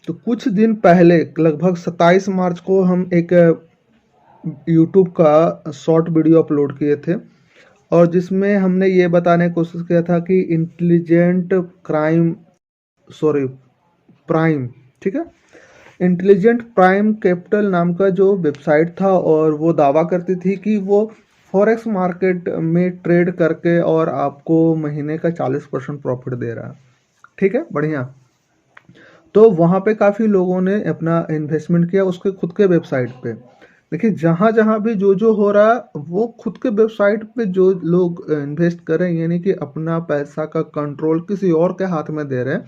तो कुछ दिन पहले लगभग 27 मार्च को हम एक यूट्यूब का शॉर्ट वीडियो अपलोड किए थे, और जिसमें हमने ये बताने की कोशिश किया था कि इंटेलिजेंट प्राइम, ठीक है, इंटेलिजेंट प्राइम कैपिटल नाम का जो वेबसाइट था, और वो दावा करती थी कि वो फॉरेक्स मार्केट में ट्रेड करके और आपको महीने का 40% प्रॉफिट दे रहा है। ठीक है, बढ़िया। तो वहाँ पे काफ़ी लोगों ने अपना इन्वेस्टमेंट किया उसके खुद के वेबसाइट पे। देखिए, जहाँ जहाँ भी जो हो रहा है वो खुद के वेबसाइट पे जो लोग इन्वेस्ट कर रहे हैं, यानी कि अपना पैसा का कंट्रोल किसी और के हाथ में दे रहे हैं,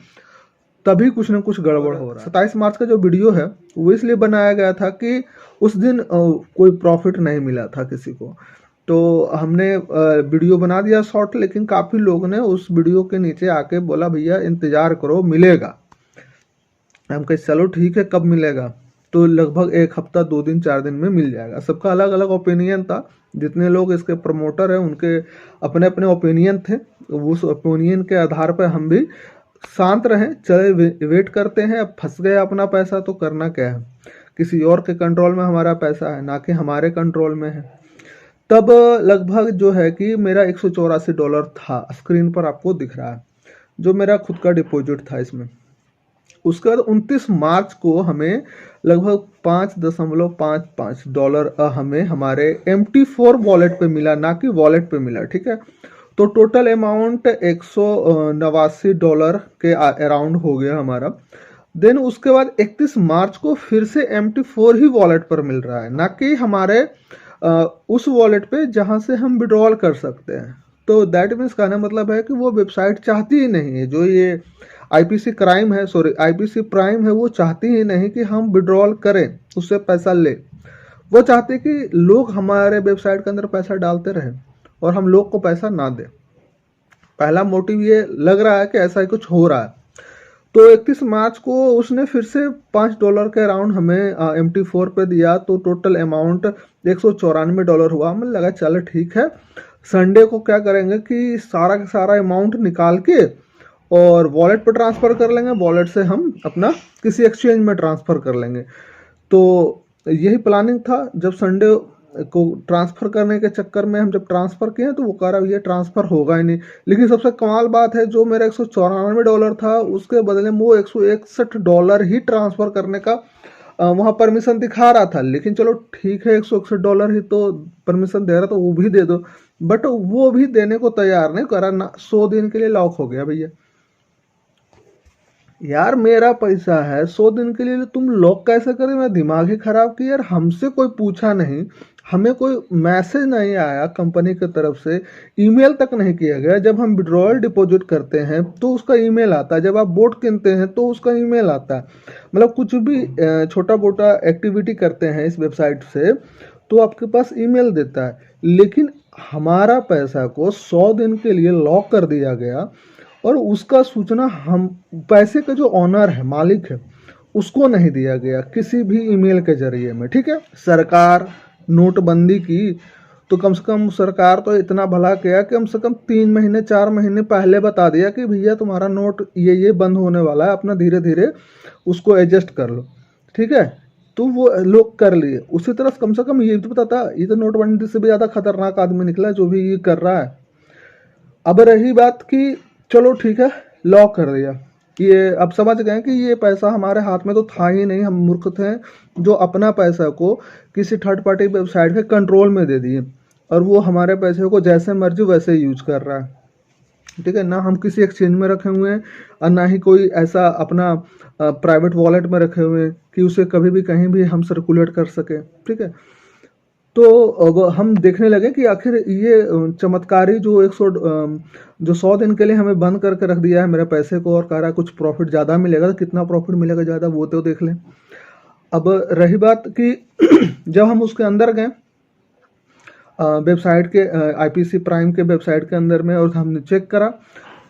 तभी कुछ ना कुछ गड़बड़ हो रहा है। 27 मार्च का जो वीडियो है वो इसलिए बनाया गया था कि उस दिन कोई प्रॉफिट नहीं मिला था किसी को, तो हमने वीडियो बना दिया शॉर्ट, लेकिन काफ़ी लोगों ने उस वीडियो के नीचे आके बोला भैया इंतज़ार करो मिलेगा। हम कहे चलो ठीक है, कब मिलेगा? तो लगभग 1 हफ्ता 2 दिन 4 दिन में मिल जाएगा। सबका अलग अलग ओपिनियन था। जितने लोग इसके प्रमोटर हैं उनके अपने अपने ओपिनियन थे। उस ओपिनियन के आधार पर हम भी शांत रहें, चले वेट करते हैं। अब फंस गया अपना पैसा तो करना क्या है, किसी और के कंट्रोल में हमारा पैसा है, ना कि हमारे कंट्रोल में है। तब लगभग जो है कि मेरा $184 था, स्क्रीन पर आपको दिख रहा है, जो मेरा खुद का डिपॉजिट था इसमें। उसके बाद 29 मार्च को हमें लगभग $5.55 हमें हमारे MT4 वॉलेट पे मिला, ना कि वॉलेट पे मिला। ठीक है, तो टोटल अमाउंट $189 के अराउंड हो गया हमारा। देन उसके बाद 31 मार्च को फिर से MT4 ही वॉलेट पर मिल रहा है, ना कि हमारे उस वॉलेट पे जहां से हम विड्रॉल कर सकते हैं। तो दैट मीन्स कहना मतलब है कि वो वेबसाइट चाहती ही नहीं है, जो ये आईपीसी प्राइम है, वो चाहती ही नहीं कि हम विड्रॉल करें, उससे पैसा ले। वो चाहते कि लोग हमारे वेबसाइट के अंदर पैसा डालते रहें और हम लोग को पैसा ना दें। पहला मोटिव ये लग रहा है कि ऐसा ही कुछ हो रहा है। तो 31 मार्च को उसने फिर से $5 के अराउंड हमें MT4 पे दिया, तो टोटल अमाउंट $194 हुआ। हमें लगा चलो ठीक है, संडे को क्या करेंगे कि सारा का सारा अमाउंट निकाल के और वॉलेट पर ट्रांसफ़र कर लेंगे, वॉलेट से हम अपना किसी एक्सचेंज में ट्रांसफ़र कर लेंगे। तो यही प्लानिंग था। जब संडे को ट्रांसफ़र करने के चक्कर में हम जब ट्रांसफ़र किए तो वो कह रहा है ये ट्रांसफ़र होगा ही नहीं। लेकिन सबसे कमाल बात है, जो मेरा $194 था उसके बदले में वो $161 ही ट्रांसफ़र करने का वहाँ परमिशन दिखा रहा था। लेकिन चलो ठीक है, $161 ही तो परमिशन दे रहा तो वो भी दे दो, बट वो भी देने को तैयार नहीं, कह रहा ना 100 दिन के लिए लॉक हो गया। भैया यार मेरा पैसा है, 100 दिन के लिए तुम लॉक कैसे करें? मैं दिमाग ही खराब किया यार। हमसे कोई पूछा नहीं, हमें कोई मैसेज नहीं आया कंपनी की तरफ से, ईमेल तक नहीं किया गया। जब हम विड्रॉल डिपॉजिट करते हैं तो उसका ईमेल आता है, जब आप बोट किनते हैं तो उसका ईमेल आता है। मतलब कुछ भी छोटा मोटा एक्टिविटी करते हैं इस वेबसाइट से तो आपके पास ईमेल देता है। लेकिन हमारा पैसा को 100 दिन के लिए लॉक कर दिया गया, और उसका सूचना हम पैसे का जो ऑनर है, मालिक है, उसको नहीं दिया गया किसी भी ईमेल के जरिए में। ठीक है, सरकार नोटबंदी की तो कम से कम सरकार तो इतना भला किया कि कम से कम 3 महीने 4 महीने पहले बता दिया कि भैया तुम्हारा नोट ये बंद होने वाला है, अपना धीरे धीरे उसको एडजस्ट कर लो। ठीक है, तो वो लोग कर लिए। उसी तरह कम से कम ये तो पता था, ये तो नोटबंदी से भी ज़्यादा खतरनाक आदमी निकला जो भी ये कर रहा है। अब रही बात कि चलो ठीक है, लॉक कर दिया, ये अब समझ गए कि ये पैसा हमारे हाथ में तो था ही नहीं। हम मूर्ख थे जो अपना पैसा को किसी थर्ड पार्टी वेबसाइट के कंट्रोल में दे दिए, और वो हमारे पैसे को जैसे मर्जी वैसे यूज कर रहा है। ठीक है, ना हम किसी एक्सचेंज में रखे हुए हैं और ना ही कोई ऐसा अपना प्राइवेट वॉलेट में रखे हुए हैं कि उसे कभी भी कहीं भी हम सर्कुलेट कर सके। ठीक है, तो अब हम देखने लगे कि आखिर ये चमत्कारी जो 100 दिन के लिए हमें बंद करके रख दिया है मेरे पैसे को, और कह रहा है कुछ प्रॉफिट ज़्यादा मिलेगा, तो कितना प्रॉफिट मिलेगा ज़्यादा वो तो देख लें। अब रही बात कि जब हम उसके अंदर गए वेबसाइट के आईपीसी प्राइम के वेबसाइट के अंदर में, और हमने चेक करा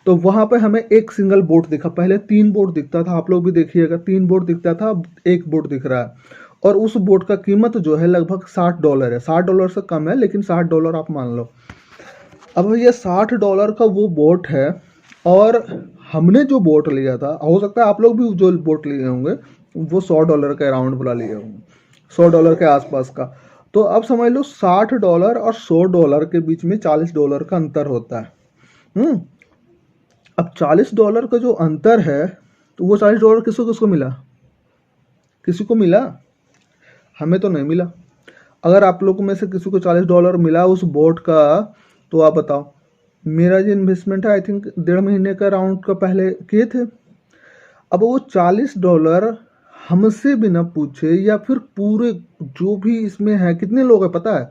तो वहाँ पे हमें एक सिंगल बोट दिखा। पहले 3 बोट दिखता था, आप लोग भी देखिएगा, 3 बोट दिखता था, अब 1 बोट दिख रहा है। और उस बोट का कीमत जो है लगभग $60 है। $60 से कम है, लेकिन $60 आप मान लो। अब ये $60 का वो बोट है, और हमने जो बोट लिया था, हो सकता है आप लोग भी जो बोट लिए होंगे वो $100 के अराउंड वाला लिए होंगे, $100 के आसपास का। तो अब समझ लो $60 और $100 के बीच में $40 का अंतर होता है। अब $40 का जो अंतर है, तो वो $40 किसको किसको मिला? किसी को मिला? हमें तो नहीं मिला। अगर आप लोगों में से किसी को $40 मिला उस बोट का, तो आप बताओ। मेरा जो इन्वेस्टमेंट है आई थिंक 1.5 महीने का राउंड का पहले किए थे। अब वो $40 हमसे बिना पूछे, या फिर पूरे जो भी इसमें है, कितने लोग हैं पता है?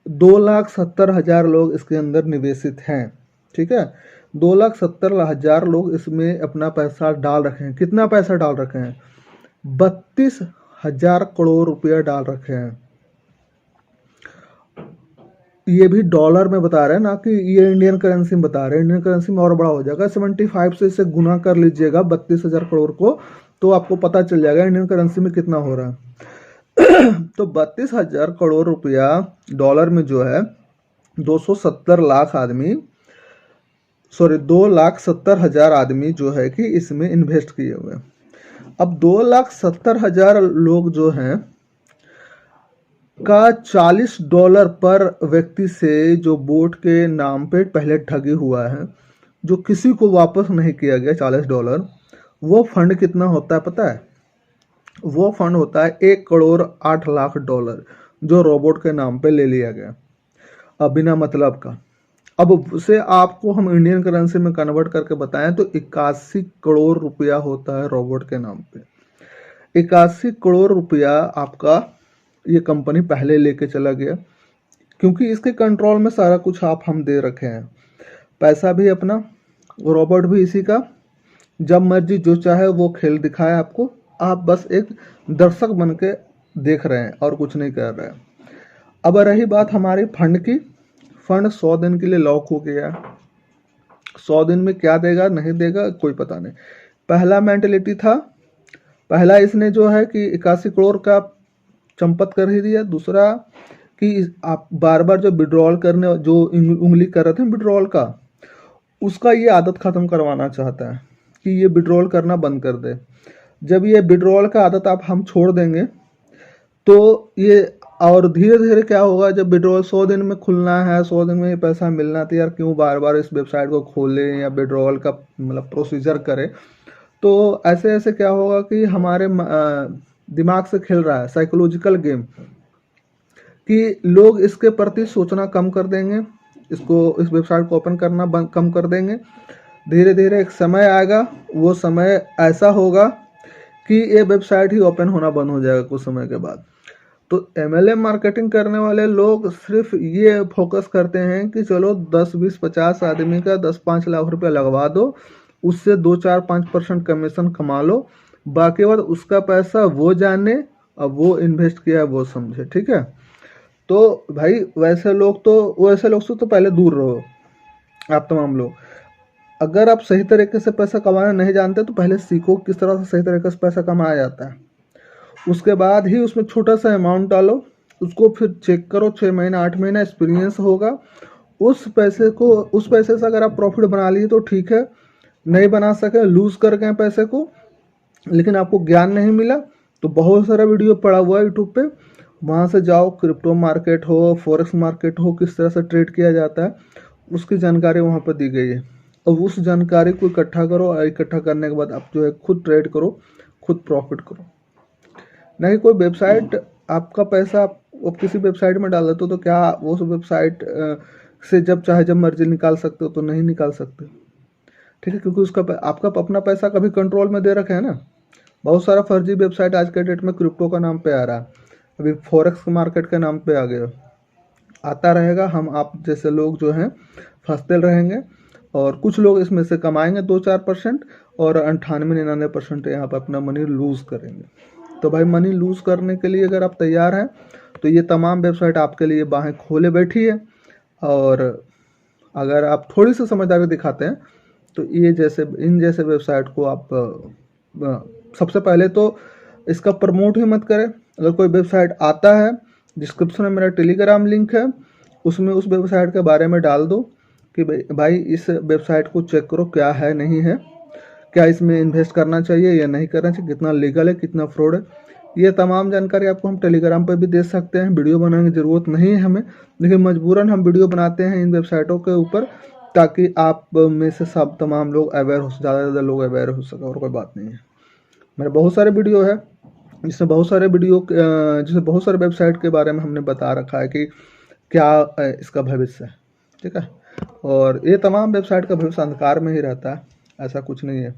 2,70,000 लोग इसके अंदर निवेशित हैं। ठीक है, 2,70,000 लोग इसमें अपना पैसा डाल रखे हैं। कितना पैसा डाल रखे हैं? 32,000 करोड़ रुपया डाल रखे हैं। ये भी डॉलर में बता रहे हैं ना, कि ये इंडियन करेंसी में बता रहे हैं। इंडियन करेंसी में और बड़ा हो जाएगा, 75 से इसे गुना कर लीजिएगा 32,000 करोड़ को, तो आपको पता चल जाएगा इंडियन करेंसी में कितना हो रहा है। तो 32,000 करोड़ रुपया डॉलर में जो है 270 लाख आदमी, सॉरी 2,70,000 आदमी जो है कि इसमें इन्वेस्ट किए हुए हैं। अब 2,70,000 लोग जो हैं का $40 पर व्यक्ति से जो बोट के नाम पे पहले ठगी हुआ है, जो किसी को वापस नहीं किया गया $40, वो फंड कितना होता है पता है? वो फंड होता है $1,08,00,000 जो रोबोट के नाम पे ले लिया गया बिना मतलब का। अब उसे आपको हम इंडियन करेंसी में कन्वर्ट करके बताएं तो 81 करोड़ रुपया होता है रोबोट के नाम पे। 81 करोड़ रुपया आपका ये कंपनी पहले लेके चला गया, क्योंकि इसके कंट्रोल में सारा कुछ आप हम दे रखे हैं। पैसा भी अपना, रोबोट भी इसी का, जब मर्जी जो चाहे वो खेल दिखाए आपको, आप बस एक दर्शक बन के देख रहे हैं और कुछ नहीं कर रहे हैं। अब रही बात हमारी फंड की, फंड 100 दिन के लिए लॉक हो गया। 100 दिन में क्या देगा नहीं देगा कोई पता नहीं। पहला मेंटेलिटी था, पहला इसने जो है कि 81 करोड़ का चंपत कर ही दिया। दूसरा कि आप बार बार जो विड्रॉल करने, जो उंगली कर रहे थे विड्रॉल का, उसका ये आदत ख़त्म करवाना चाहता है कि ये विड्रॉल करना बंद कर दे। जब ये विड्रॉल का आदत आप हम छोड़ देंगे तो ये, और धीरे धीरे क्या होगा, जब विड्रॉल 100 दिन में खुलना है, 100 दिन में ये पैसा मिलना, तो यार क्यों बार बार इस वेबसाइट को खोलें या विड्रॉल का मतलब प्रोसीजर करें। तो ऐसे ऐसे क्या होगा कि हमारे दिमाग से खेल रहा है साइकोलॉजिकल गेम, कि लोग इसके प्रति सोचना कम कर देंगे, इसको, इस वेबसाइट को ओपन करना कम कर देंगे। धीरे धीरे एक समय आएगा, वो समय ऐसा होगा कि ये वेबसाइट ही ओपन होना बंद हो जाएगा कुछ समय के बाद। तो MLM मार्केटिंग करने वाले लोग सिर्फ ये फोकस करते हैं कि चलो 10, 20, 50 आदमी का 10-5 लाख रुपया लगवा दो, उससे 2, 4, 5% कमीशन कमा लो, बाकी बात उसका पैसा वो जाने, अब वो इन्वेस्ट किया है वो समझे। ठीक है, तो भाई वैसे लोग से तो पहले दूर रहो आप तमाम लोग। अगर आप सही तरीके से पैसा कमाना नहीं जानते तो पहले सीखो किस तरह से सही तरीके से पैसा कमाया जाता है। उसके बाद ही उसमें छोटा सा अमाउंट डालो, उसको फिर चेक करो, 6 महीना 8 महीना एक्सपीरियंस होगा। उस पैसे से अगर आप प्रॉफिट बना लिए तो ठीक है, नहीं बना सके, लूज़ कर गए पैसे को, लेकिन आपको ज्ञान नहीं मिला, तो बहुत सारा वीडियो पड़ा हुआ है यूट्यूब पे, वहाँ से जाओ। क्रिप्टो मार्केट हो, फॉरेक्स मार्केट हो, किस तरह से ट्रेड किया जाता है उसकी जानकारी वहाँ पर दी गई है। अब उस जानकारी को इकट्ठा करो, और इकट्ठा करने के बाद आप जो है खुद ट्रेड करो, खुद प्रॉफिट करो। नहीं कोई वेबसाइट आपका पैसा आप किसी वेबसाइट में डाल देते हो तो क्या वो उस वेबसाइट से जब चाहे जब मर्जी निकाल सकते हो? तो नहीं निकाल सकते। ठीक है, क्योंकि उसका आपका अपना पैसा कभी कंट्रोल में दे रखा है ना। बहुत सारा फर्जी वेबसाइट आज के डेट में क्रिप्टो का नाम पे आ रहा है, अभी फॉरेक्स मार्केट के नाम पे आ गया, आता रहेगा। हम आप जैसे लोग जो हैं फंसते रहेंगे, और कुछ लोग इसमें से कमाएंगे 2-4% और 98-99% यहाँ पर अपना मनी लूज़ करेंगे। तो भाई मनी लूज़ करने के लिए अगर आप तैयार हैं तो ये तमाम वेबसाइट आपके लिए बाहें खोले बैठी है। और अगर आप थोड़ी सी समझदारी दिखाते हैं तो इन जैसे वेबसाइट को आप सबसे पहले तो इसका प्रमोट ही मत करें। अगर कोई वेबसाइट आता है, डिस्क्रिप्शन में मेरा टेलीग्राम लिंक है, उसमें उस वेबसाइट के बारे में डाल दो कि भाई इस वेबसाइट को चेक करो क्या है नहीं है, क्या इसमें इन्वेस्ट करना चाहिए या नहीं करना चाहिए, कितना लीगल है, कितना फ्रॉड है, ये तमाम जानकारी आपको हम टेलीग्राम पर भी दे सकते हैं। वीडियो बनाने की ज़रूरत नहीं है हमें, लेकिन मजबूरन हम वीडियो बनाते हैं इन वेबसाइटों के ऊपर, ताकि आप में से सब तमाम लोग अवेयर हो, ज़्यादा से ज़्यादा लोग अवेयर हो सके, और कोई बात नहीं है। मेरे बहुत सारे वीडियो है जिसमें बहुत सारे वेबसाइट के बारे में हमने बता रखा है कि क्या इसका भविष्य है, ठीक है। और ये तमाम वेबसाइट का भविष्य अंधकार में ही रहता है, ऐसा कुछ नहीं है,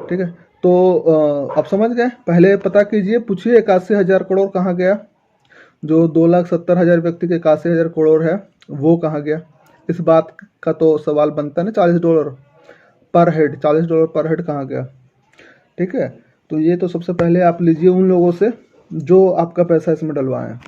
ठीक है। तो अब समझ गए। पहले पता कीजिए, पूछिए 81,000 करोड़ कहाँ गया, जो 2,70,000 व्यक्ति के 81,000 करोड़ है वो कहाँ गया। इस बात का तो सवाल बनता है ना, $40 पर हेड, $40 पर हेड कहाँ गया, ठीक है। तो ये तो सबसे पहले आप लीजिए उन लोगों से जो आपका पैसा इसमें डलवाएं।